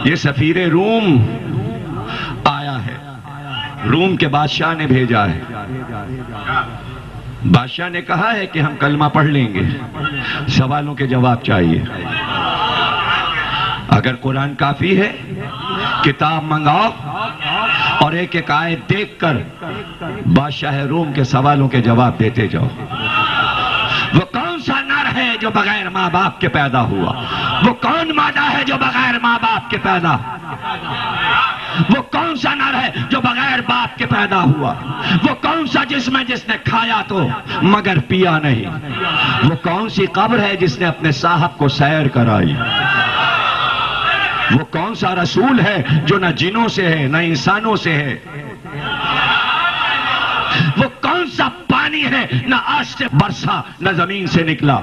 یہ سفیر روم آیا ہے، روم کے بادشاہ نے بھیجا ہے۔ بادشاہ نے کہا ہے کہ ہم کلمہ پڑھ لیں گے، سوالوں کے جواب چاہیے۔ اگر قرآن کافی ہے، کتاب منگاؤ اور ایک ایک آیت دیکھ کر بادشاہ روم کے سوالوں کے جواب دیتے جاؤ۔ وہ کون سا نر ہے جو بغیر ماں باپ کے پیدا ہوا؟ وہ کون مادہ ہے جو بغیر ماں باپ کے پیدا؟ وہ کون سا نر ہے جو بغیر باپ کے پیدا ہوا؟ وہ کون سا جسم ہے جس نے کھایا تو مگر پیا نہیں؟ وہ کون سی قبر ہے جس نے اپنے صاحب کو سیر کرائی؟ وہ کون سا رسول ہے جو نہ جنوں سے ہے نہ انسانوں سے ہے؟ وہ کون سا پانی ہے نہ آج سے برسا نہ زمین سے نکلا؟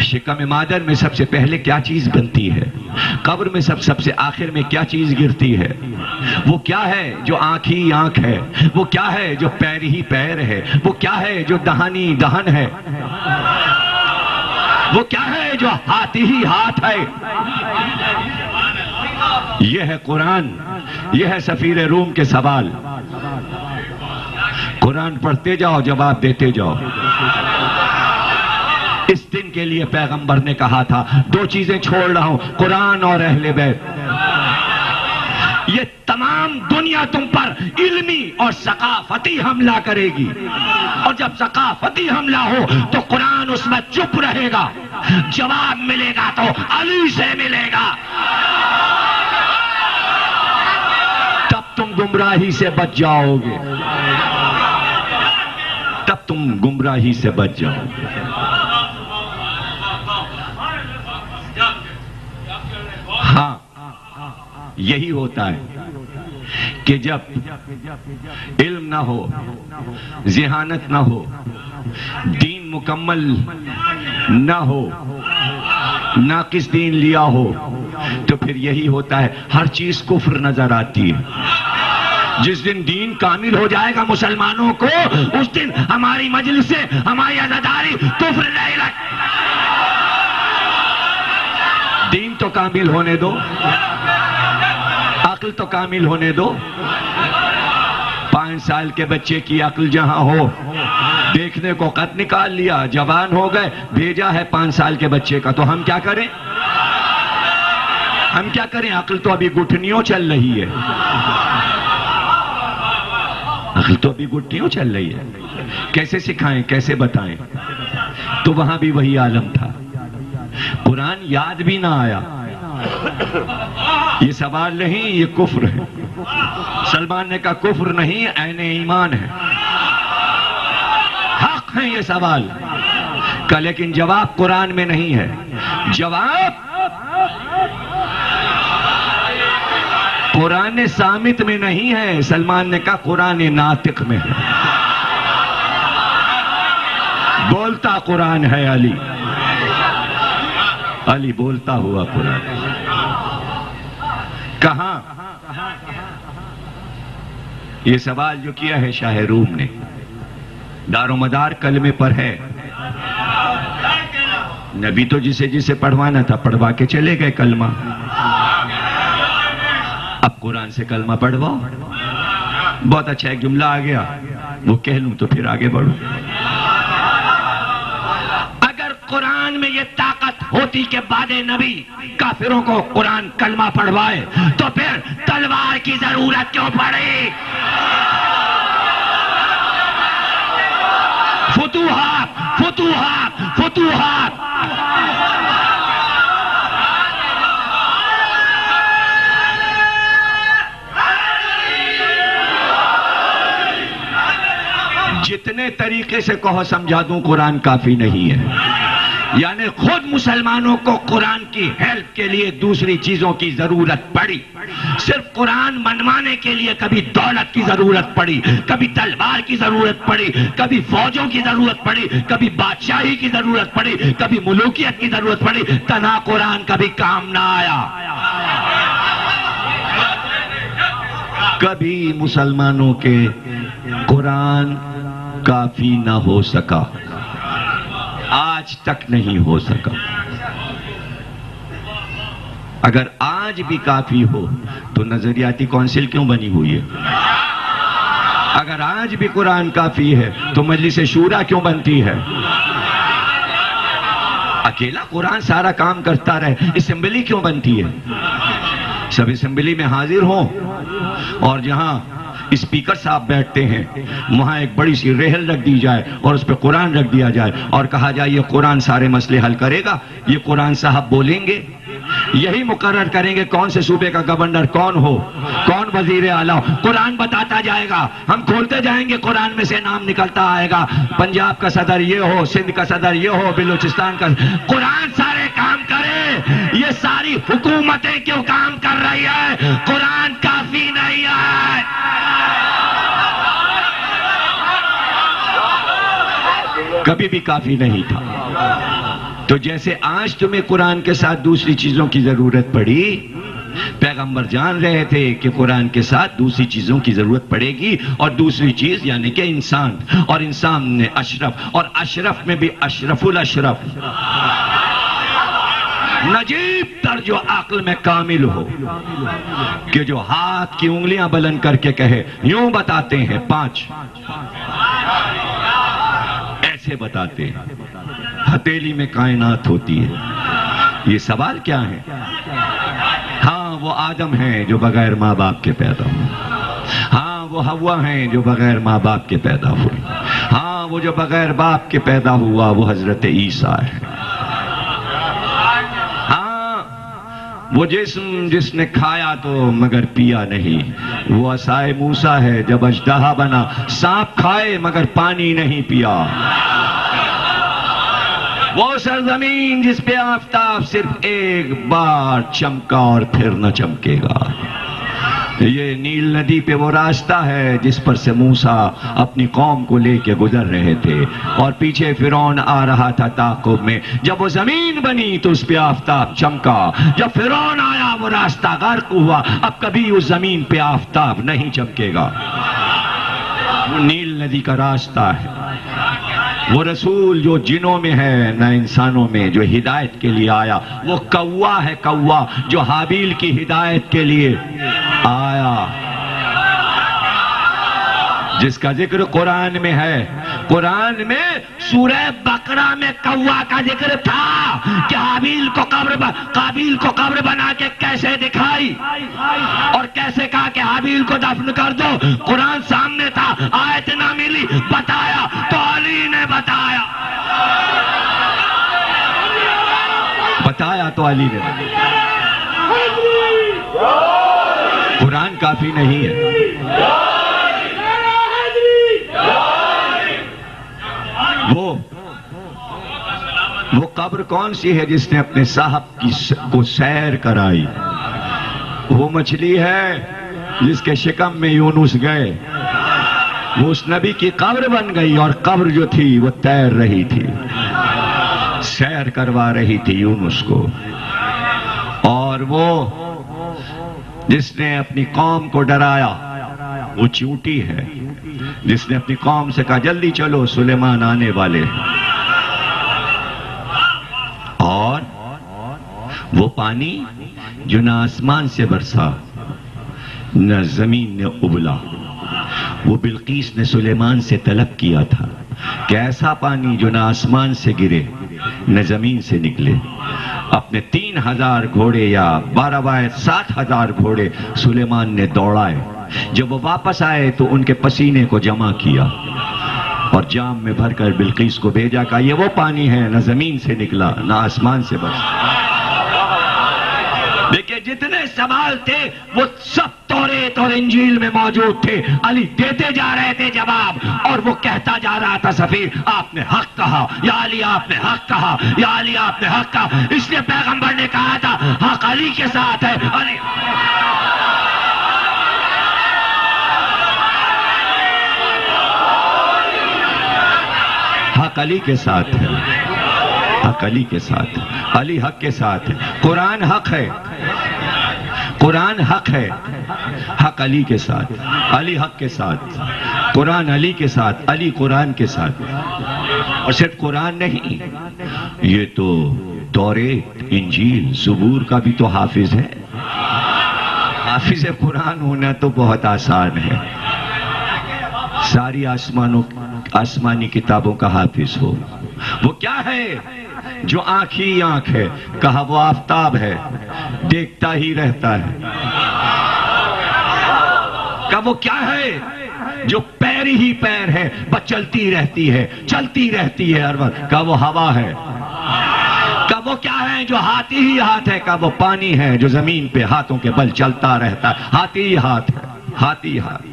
شکم مادر میں سب سے پہلے کیا چیز بنتی ہے؟ قبر میں سب سے آخر میں کیا چیز گرتی ہے؟ وہ کیا ہے جو آنکھ ہی آنکھ ہے؟ وہ کیا ہے جو پیر ہی پیر ہے؟ وہ کیا ہے جو دہانی دہن ہے؟ وہ کیا ہے جو ہاتھ ہی ہاتھ ہے؟ یہ ہے قرآن، یہ ہے سفیر روم کے سوال۔ قرآن پڑھتے جاؤ، جواب دیتے جاؤ۔ اس دن کے لیے پیغمبر نے کہا تھا دو چیزیں چھوڑ رہا ہوں، قرآن اور اہل بیت۔ یہ تمام دنیا تم پر علمی اور ثقافتی حملہ کرے گی، اور جب ثقافتی حملہ ہو تو قرآن اس میں چپ رہے گا، جواب ملے گا تو علی سے ملے گا۔ تب تم گمراہی سے بچ جاؤ گے، تب تم گمراہی سے بچ جاؤ گے۔ ہاں، یہی ہوتا ہے کہ جب علم نہ ہو، ذہانت نہ ہو، دین مکمل نہ ہو، ناقص دین لیا ہو، تو پھر یہی ہوتا ہے، ہر چیز کفر نظر آتی ہے۔ جس دن دین کامل ہو جائے گا مسلمانوں کو، اس دن ہماری مجلس سے ہماری عزاداری کفر نہیں لگ۔ دین تو کامل ہونے دو، عقل تو کامل ہونے دو۔ 5 سال کے بچے کی عقل جہاں ہو، دیکھنے کو قد نکال لیا، جوان ہو گئے، بھیجا ہے 5 سال کے بچے کا، تو ہم کیا کریں؟ ہم کیا کریں؟ عقل تو ابھی گٹھنیوں چل رہی ہے، عقل تو ابھی گٹھنیوں چل رہی ہے۔ کیسے سکھائیں، کیسے بتائیں؟ تو وہاں بھی وہی عالم تھا، قرآن یاد بھی نہ آیا۔ یہ سوال نہیں، یہ کفر ہے۔ سلمان نے کہا کفر نہیں، عین ایمان ہے، حق ہے یہ سوال کا، لیکن جواب قرآن میں نہیں ہے۔ جواب قرآن صامت میں نہیں ہے، سلمان نے کہا قرآن ناطق میں ہے۔ بولتا قرآن ہے علی، علی بولتا ہوا قرآن۔ کہاں؟ یہ سوال جو کیا ہے شاہ روم نے، دار و مدار کلمے پر ہے۔ نبی تو جسے جسے پڑھوانا تھا پڑھوا کے چلے گئے کلمہ، اب قرآن سے کلمہ پڑھواؤ۔ بہت اچھا ایک جملہ آ گیا، وہ کہہ لوں تو پھر آگے بڑھوں۔ اگر قرآن میں یہ طاقت ہوتی کہ بعد نبی کافروں کو قرآن کلمہ پڑھوائے تو پھر تلوار کی ضرورت کیوں پڑی؟ فتوحات فتوحات فتوحات۔ جتنے طریقے سے کہو سمجھا دوں قرآن کافی نہیں ہے۔ یعنی خود مسلمانوں کو قرآن کی ہیلپ کے لیے دوسری چیزوں کی ضرورت پڑی۔ صرف قرآن منوانے کے لیے کبھی دولت کی ضرورت پڑی، کبھی تلوار کی ضرورت پڑی، کبھی فوجوں کی ضرورت پڑی، کبھی بادشاہی کی ضرورت پڑی، کبھی ملوکیت کی ضرورت پڑی، تنہا قرآن کبھی کام نہ آیا۔ کبھی مسلمانوں کے قرآن کافی نہ ہو سکا، آج تک نہیں ہو سکا۔ اگر آج بھی کافی ہو تو نظریاتی کونسل کیوں بنی ہوئی ہے؟ اگر آج بھی قرآن کافی ہے تو مجلس شورا کیوں بنتی ہے؟ اکیلا قرآن سارا کام کرتا رہے اسمبلی کیوں بنتی ہے؟ سب اسمبلی میں حاضر ہوں اور جہاں اسپیکر صاحب بیٹھتے ہیں وہاں ایک بڑی سی ریہل رکھ دی جائے اور اس پہ قرآن رکھ دیا جائے اور کہا جائے یہ قرآن سارے مسئلے حل کرے گا. یہ قرآن صاحب بولیں گے, یہی مقرر کریں گے کون سے صوبے کا گورنر کون ہو, کون وزیر اعلیٰ ہو. قرآن بتاتا جائے گا, ہم کھولتے جائیں گے, قرآن میں سے نام نکلتا آئے گا. پنجاب کا صدر یہ ہو, سندھ کا صدر یہ ہو, بلوچستان کا. قرآن سارے کام کرے. یہ ساری حکومتیں کیوں کام کر رہی ہے؟ قرآن کافی نہیں ہے. کبھی بھی کافی نہیں تھا. تو جیسے آج تمہیں قرآن کے ساتھ دوسری چیزوں کی ضرورت پڑی, پیغمبر جان رہے تھے کہ قرآن کے ساتھ دوسری چیزوں کی ضرورت پڑے گی, اور دوسری چیز یعنی کہ انسان, اور انسان نے اشرف, اور اشرف میں بھی اشرف الاشرف, نجیب تر جو عقل میں کامل ہو, کہ جو ہاتھ کی انگلیاں بلند کر کے کہے یوں بتاتے ہیں 5 ایسے بتاتے ہیں, ہتھیلی میں کائنات ہوتی ہے. یہ سوال کیا ہے؟ ہاں وہ آدم ہیں جو بغیر ماں باپ کے پیدا ہوئے, ہاں وہ حوا ہیں جو بغیر ماں باپ کے پیدا ہوئے, ہاں وہ جو بغیر باپ کے پیدا ہوا وہ حضرت عیسیٰ ہے. ہاں وہ جسم جس نے کھایا تو مگر پیا نہیں, وہ عصائے موسیٰ ہے جب اژدہا بنا, سانپ کھائے مگر پانی نہیں پیا. وہ سرزمین جس پہ آفتاب صرف ایک بار چمکا اور پھر نہ چمکے گا. یہ نیل ندی پہ وہ راستہ ہے جس پر سے موسیٰ اپنی قوم کو لے کے گزر رہے تھے, اور پیچھے فرعون آ رہا تھا تعاقب میں. جب وہ زمین بنی تو اس پہ آفتاب چمکا, جب فرعون آیا وہ راستہ غرق ہوا. اب کبھی اس زمین پہ آفتاب نہیں چمکے گا. وہ نیل ندی کا راستہ ہے. وہ رسول جو جنوں میں ہے نہ انسانوں میں, جو ہدایت کے لیے آیا. وہ کوا ہے, کوا جو حابیل کی ہدایت کے لیے آیا, جس کا ذکر قرآن میں ہے. قرآن میں سورہ بقرہ میں کوا کا ذکر تھا کہ قابیل کو قبر بنا کے کیسے دکھائی اور کیسے کہا کہ حابیل کو دفن کر دو. قرآن سامنے تھا, آیت نہ ملی, بتایا تو علی نے بتایا, بتایا تو علی نے بتایا. قرآن کافی نہیں ہے. وہ قبر کون سی ہے جس نے اپنے صاحب کو سیر کرائی؟ وہ مچھلی ہے جس کے شکم میں یونس گئے. وہ اس نبی کی قبر بن گئی, اور قبر جو تھی وہ تیر رہی تھی, سیر کروا رہی تھی یونس کو. اور وہ جس نے اپنی قوم کو ڈرایا وہ چونٹی ہے جس نے اپنی قوم سے کہا جلدی چلو سلیمان آنے والے. اور وہ پانی جو نہ آسمان سے برسا نہ زمین نے ابلا, وہ بلقیس نے سلیمان سے طلب کیا تھا کہ ایسا پانی جو نہ آسمان سے گرے نہ زمین سے نکلے. اپنے 3000 گھوڑے یا 7,000 گھوڑے سلیمان نے دوڑائے. جب وہ واپس آئے تو ان کے پسینے کو جمع کیا اور جام میں بھر کر بلقیس کو بھیجا. کہا یہ وہ پانی ہے نہ زمین سے نکلا نہ آسمان سے برسا. دیکھیں جتنے سوال تھے وہ سب توریت اور انجیل میں موجود تھے. علی دیتے جا رہے تھے جواب, اور وہ کہتا جا رہا تھا سفیر آپ نے حق کہا, یا علی آپ نے حق کہا, یا علی آپ نے حق کہا. اس لیے پیغمبر نے کہا تھا حق علی کے ساتھ ہے. علی حق علی کے ساتھ ہے, حق علی کے ساتھ, علی حق کے ساتھ ہے. قرآن حق ہے, قرآن حق ہے, حق علی کے ساتھ, علی حق کے ساتھ, قرآن علی کے ساتھ, علی قرآن کے ساتھ. اور صرف قرآن نہیں, یہ تو توریت، انجیل، زبور کا بھی تو حافظ ہے. حافظ قرآن ہونا تو بہت آسان ہے. ساری آسمانی کتابوں کا حافظ ہو. وہ کیا ہے جو آنکھ ہی آنکھ ہے؟ کہا وہ آفتاب ہے، دیکھتا ہی رہتا ہے. کہا وہ کیا ہے جو پیر ہی پیر ہے، بس چلتی رہتی ہے، چلتی رہتی ہے ہر وقت. کہا وہ ہوا ہے. کہا وہ کیا ہے جو ہاتھ ہی ہاتھ ہے؟ کہا وہ پانی ہے جو زمین پہ ہاتھوں کے بل چلتا رہتا ہے. ہاتھ ہی ہاتھ ہے، ہاتھ ہی ہاتھ.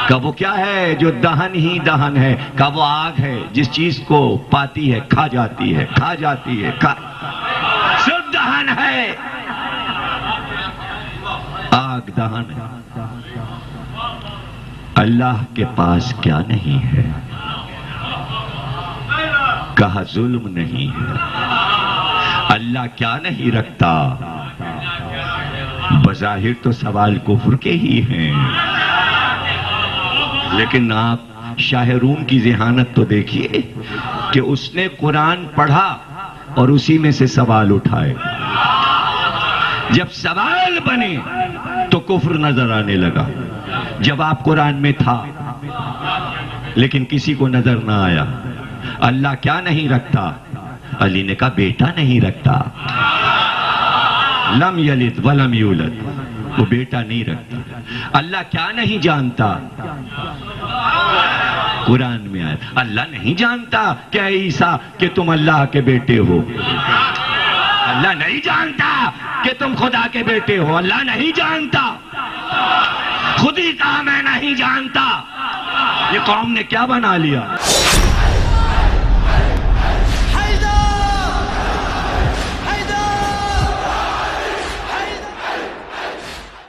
کہا وہ کیا ہے جو دہن ہی دہن ہے؟ کہا وہ آگ ہے، جس چیز کو پاتی ہے کھا جاتی ہے، کھا جاتی ہے. صرف دہن ہے، آگ دہن ہے. اللہ کے پاس کیا نہیں ہے؟ کہا ظلم نہیں ہے. اللہ کیا نہیں رکھتا؟ بظاہر تو سوال کفر کے ہی ہیں، لیکن آپ شاہ روم کی ذہانت تو دیکھیے کہ اس نے قرآن پڑھا اور اسی میں سے سوال اٹھائے. جب سوال بنے تو کفر نظر آنے لگا. جواب قرآن میں تھا لیکن کسی کو نظر نہ آیا. اللہ کیا نہیں رکھتا؟ علی نے کہا بیٹا نہیں رکھتا. لم یلد ولم یولد، وہ بیٹا نہیں رکھتا. اللہ کیا نہیں جانتا؟ قرآن میں آیا اللہ نہیں جانتا کہ اے عیسیٰ کہ تم اللہ کے بیٹے ہو. اللہ نہیں جانتا کہ تم خدا کے بیٹے ہو. اللہ نہیں جانتا. خود ہی کہا میں نہیں جانتا. یہ قوم نے کیا بنا لیا؟